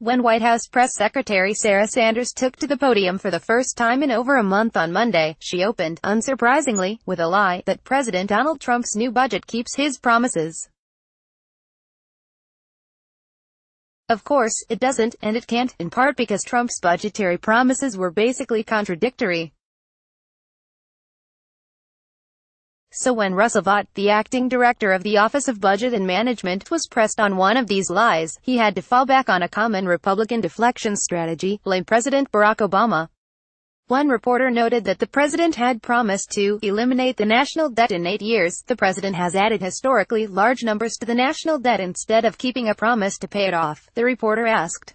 When White House Press Secretary Sarah Sanders took to the podium for the first time in over a month on Monday, she opened, unsurprisingly, with a lie that President Donald Trump's new budget keeps his promises. Of course, it doesn't, and it can't, in part because Trump's budgetary promises were basically contradictory. So when Russell Vought, the acting director of the Office of Budget and Management, was pressed on one of these lies, he had to fall back on a common Republican deflection strategy: blame President Barack Obama. One reporter noted that the president had promised to eliminate the national debt in 8 years. The president has added historically large numbers to the national debt instead of keeping a promise to pay it off, the reporter asked.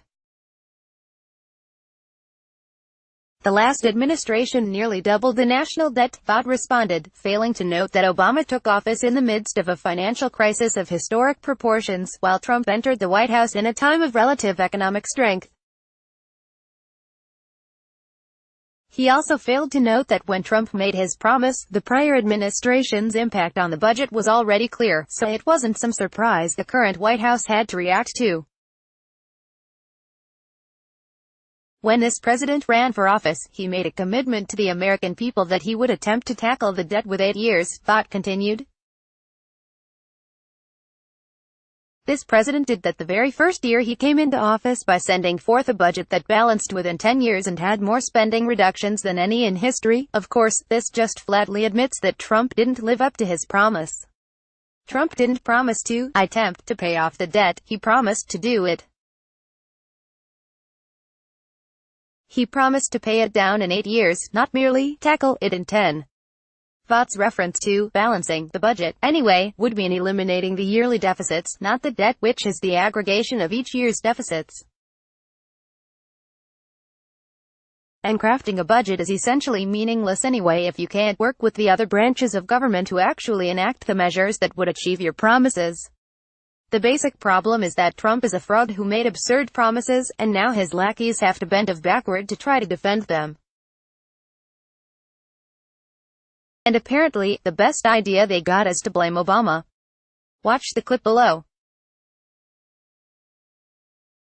The last administration nearly doubled the national debt, Vaught responded, failing to note that Obama took office in the midst of a financial crisis of historic proportions, while Trump entered the White House in a time of relative economic strength. He also failed to note that when Trump made his promise, the prior administration's impact on the budget was already clear, so it wasn't some surprise the current White House had to react to. When this president ran for office, he made a commitment to the American people that he would attempt to tackle the debt within 8 years, Vaught continued. This president did that the very first year he came into office by sending forth a budget that balanced within 10 years and had more spending reductions than any in history. Of course, this just flatly admits that Trump didn't live up to his promise. Trump didn't promise to attempt to pay off the debt, he promised to do it. He promised to pay it down in 8 years, not merely tackle it in 10. Vaught's reference to balancing the budget, anyway, would mean eliminating the yearly deficits, not the debt, which is the aggregation of each year's deficits. And crafting a budget is essentially meaningless anyway if you can't work with the other branches of government to actually enact the measures that would achieve your promises. The basic problem is that Trump is a fraud who made absurd promises, and now his lackeys have to bend over backward to try to defend them. And apparently, the best idea they got is to blame Obama. Watch the clip below.